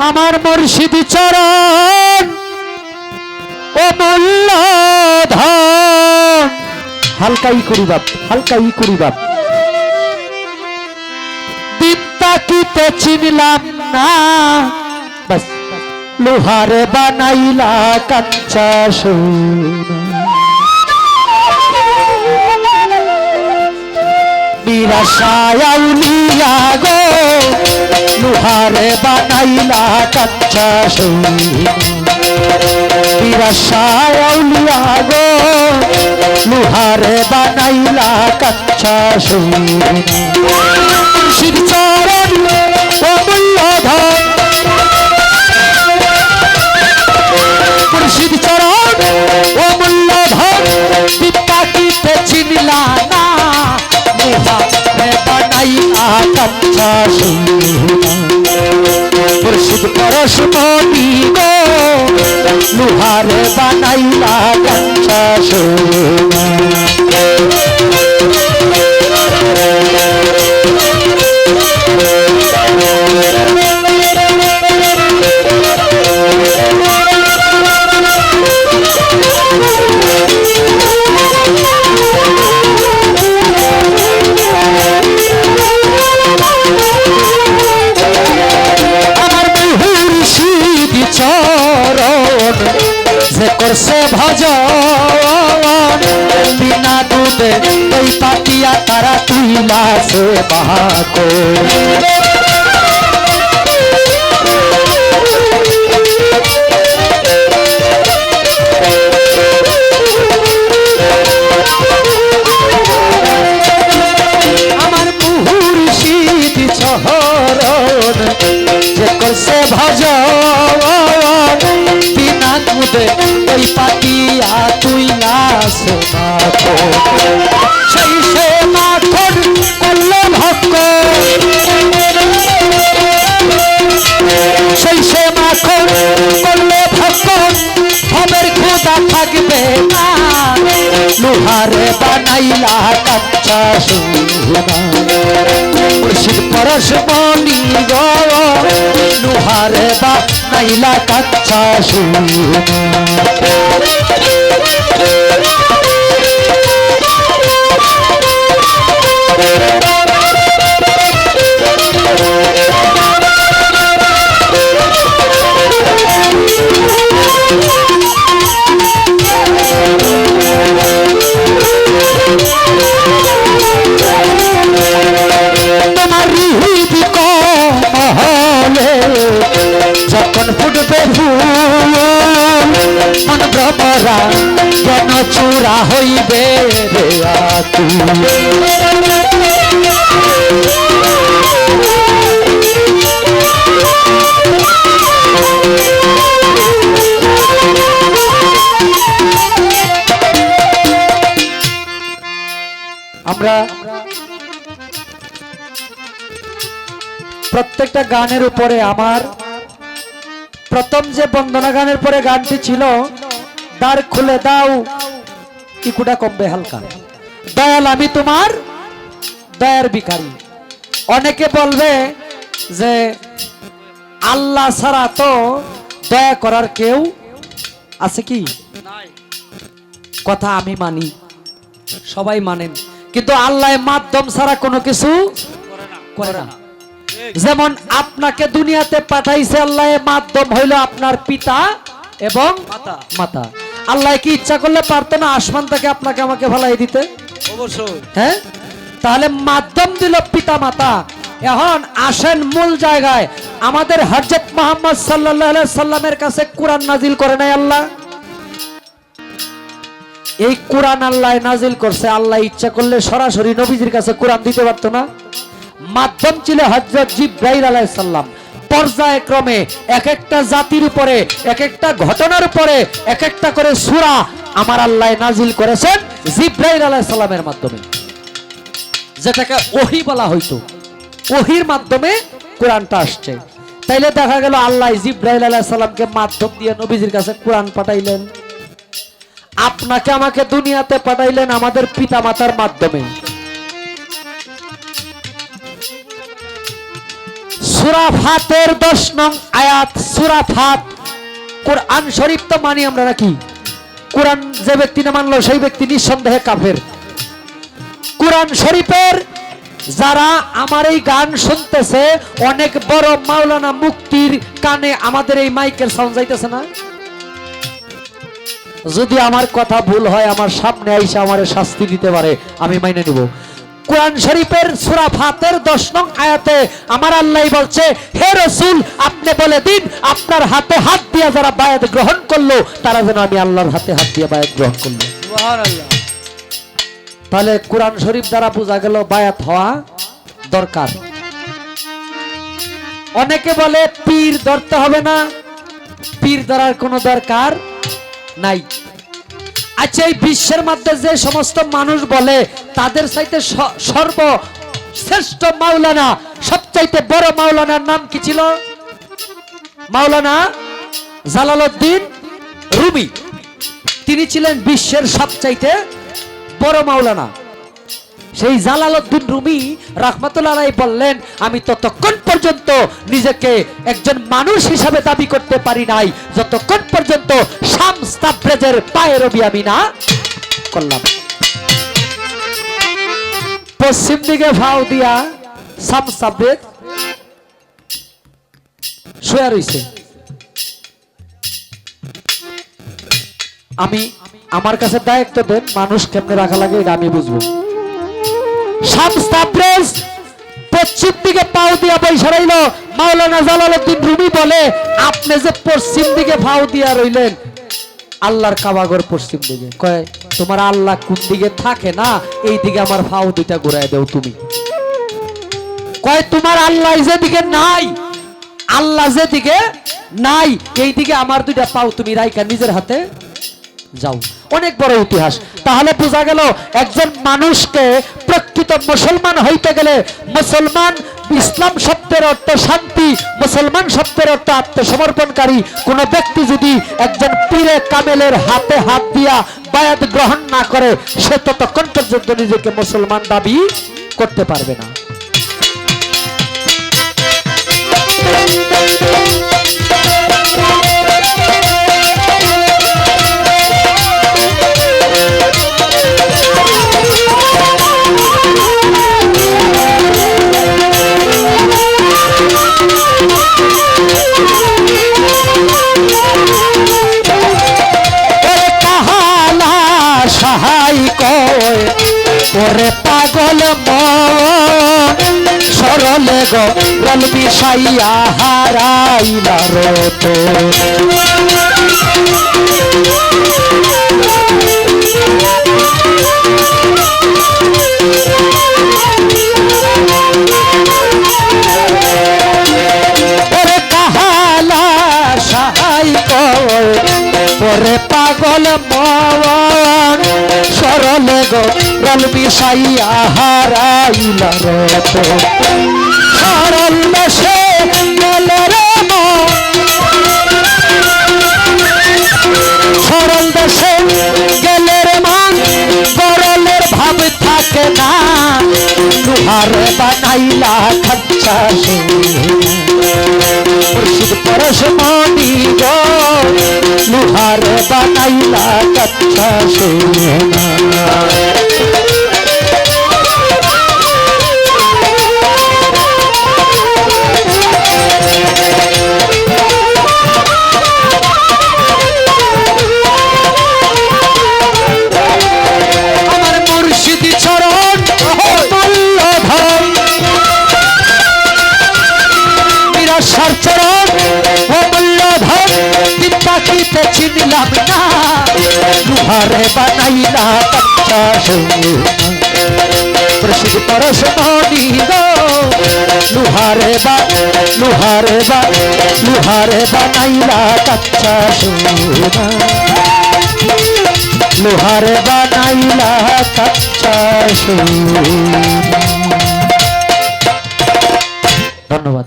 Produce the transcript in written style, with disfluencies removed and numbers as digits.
আমার মুর্শিদ চরণ অমূল্য ধন। হালকাই করি বাপ, হালকাই করি বাপ। দিনটাকিতে চিনলাম না, বাস লোহারে বানাইলা কাঁচা সোনা। নিরাশায় আউলিয়া গো লোহারে বানাইলা কাঁচা সোনা। নিরাশায় আউলিয়া গো লোহারে বানাইলা কাঁচা সোনা। শির চরণ অমূল্য ধন, মুর্শিদ চরণ অমূল্য ধন। দিনটাকিতে চিনলা না, লোহারে বানাইলা কাঁচা সোনা। মুর্শিদ পরশমণি গো লোহারে বানাইলা কাঁচা সোনা। যে করছে ভজন বিনা দুধে ওই পাতিয়া তারা তুইলাছে বাহাকো। আমার মুর্শিদ চরণ যে করছে ভজন বিনা দুধে ওই পাতিয়া তুইলাছে বাহাকো। সেই সে মাখন করল ভক্ত, সেই সে মাখন করল ভক্ত ভবের খোদা থাকবে না। লোহারে বানাইলা কাঁচা সোনা। মুর্শিদ পরশমণি গো লোহারে বানাইলা কাঁচা সোনা। তোমার হৃদ কমলে যখন ফুটবে ফুল, মন ভ্রমরা জ্ঞান চূড়া হইবে রে আকুল। আমরা প্রত্যেকটা গানের উপরে আমার প্রথম যে বন্দনা গানের পরে গানটি ছিল দ্বার খুলে দাও ইকুটা কমবে হালকা। দয়াল আমি তোমার দয়ার ভিখারি। অনেকে বলবে যে আল্লাহ ছাড়া তো দয়া করার কেউ আছে কি? কথা আমি মানি, সবাই মানেন, কিন্তু আল্লাহ মাধ্যম ছাড়া কোনো কিছু করে না। যেমন আপনাকে দুনিয়াতে পাঠাইছে আল্লাহ, মাধ্যম হইল আপনার পিতা এবং মাতা। আল্লাহ কি ইচ্ছা করলে পারতো না আসমান থেকে আপনাকে আমাকে ভালাই দিতে? অবশ্যই। হ্যাঁ, তাহলে মাধ্যম দিল পিতা মাতা। এখন আসেন মূল জায়গায়। আমাদের হযরত মুহাম্মদ সাল্লাল্লাহু আলাইহি সাল্লামের কাছে কোরআন নাজিল করে নাই আল্লাহ। এই কোরআন আল্লাহ নাজিল করছে। আল্লাহ ইচ্ছা করলে সরাসরি নবীজির কাছে কোরআন দিতে পারতো না? মাধ্যম ছিল হযরত জিবরাইল আলাইহিস সালাম। পর্যায়ক্রমে এক একটা জাতির উপরে, এক একটা ঘটনার উপরে এক একটা করে সূরা আমার আল্লাহ নাজিল করেছেন জিবরাইল আলাইহিস সালামের মাধ্যমে, যেটাকে ওহী বলা হইতো। ওহীর মাধ্যমে কোরআনটা আসছে। তাইলে দেখা গেল আল্লাহ জিবরাইল আলাইহিস সালামকে মাধ্যম দিয়ে নবীজির কাছে কোরআন পাঠাইলেন। আপনাকে আমাকে দুনিয়াতে পাঠাইলেন আমাদের পিতামাতার মাধ্যমে। সূরা ফাতের 10 নং আয়াত। সূরা ফাত কোরআন শরীফ তো মানি আমরা নাকি? কোরআন যে ব্যক্তি না মানলো সেই ব্যক্তি নিঃসন্দেহে কাফের। কোরআন শরীফের যারা আমার এই গান শুনতেছে, অনেক বড় মাওলানা মুক্তির কানে আমাদের এই মাইকের সাউন্ড যাইতেছে না? যদি আমার কথা ভুল হয় আমার সামনে আইসা আমারে শাস্তি দিতে পারে, আমি মাইনে নিব। কোরআন শরীফের সূরা ফাতের 10 নং আয়াতে আমার আল্লাহ বলছে, হে রাসূল আপনি বলে দিন আপনার হাতে হাত দিয়া যারা বায়াত গ্রহণ করলো তারা যেন আমি আল্লাহর হাতে হাত দিয়ে বায়াত গ্রহণ করলো। সুবহানাল্লাহ। তাহলে কোরআন শরীফ দ্বারা বোঝা গেল বায়াত হওয়া দরকার। অনেকে বলে পীর ধরতে হবে না, পীর ধরার কোনো দরকার নাই। আচ্ছা, এই বিশ্বের মধ্যে যে সমস্ত মানুষ বলে তাদের চাইতে সর্বশ্রেষ্ঠ মাওলানা, সবচাইতে বড় মাওলানার নাম কি ছিল? মাওলানা জালালউদ্দিন রুমি। তিনি ছিলেন বিশ্বের সবচাইতে বড় মাওলানা। সেই জালালউদ্দিন রুমি রাহমাতুল্লাহ আলাইহি বললেন, আমি ততক্ষণ পর্যন্ত নিজেকে একজন মানুষ হিসাবে দাবি করতে পারি নাই যতক্ষণ পর্যন্ত শামস তাবরেজের পায়ের রবি আমি না করলাম। পশ্চিম দিকে ভাও দিয়া শামস তাবরেজ শুয়ে রইছে। আমি আমার কাছে দায়িত্ব দেন, মানুষ কেমনে রাখা লাগে এটা আমি বুঝবো। শামস তাবরেজ পশ্চিম দিকে পাও দিয়া বইসা রইল। মাওলানা জালালউদ্দিন রুমি বলে, আপনি যে পশ্চিম দিকে পাও দিয়া রইলেন, আল্লাহর কাবাগর পশ্চিম দিকে। কয়, তোমার আল্লাহ কোন দিকে থাকে না, এই দিকে আমার পাও দুইটা ঘুরাই দাও তুমি। কয়, তোমার আল্লাহ যেদিকে নাই, আল্লাহ যেদিকে নাই এই দিকে আমার দুইটা পাও তুমি রাইকা নিজের হাতে যাও। অনেক বড় ইতিহাস। তাহলে বোঝা গেল একজন মানুষকে প্রকৃত মুসলমান হইতে গেলে, মুসলমান ইসলাম শব্দের অর্থ শান্তি, মুসলমান শব্দের অর্থ আত্মসমর্পণকারী। কোন ব্যক্তি যদি একজন পীরে কামেলের হাতে হাত দিয়া বায়াত গ্রহণ না করে, সে ততক্ষণ পর্যন্ত নিজেকে মুসলমান দাবি করতে পারবে না। ওরে পাগল মন সরলে গো গল বিষাইয়া হারাইলা রত। ওরে কাহালা সাহাই কর ওরে পাগল মন সরলে গো গল বিষাইয়া হারাইলা রত। সরল দেশে গেলে রে মন, সরল দেশে গেলে রে মন, গরলের ভাব থাকে না। লোহারে বানাইলা খচ্চা সে মুর্শিদ পরশমণি গো, লোহারে বানাইলা খচ্চা সে চিনলাম না। লোহারে বানাইলা কচ্চা সোনা প্রসিদ্ধ পরশমণি গো, লোহারে বানাইলা কচ্চা সোনা, লোহারে বানাইলা কচ্চা সোনা। ধন্যবাদ।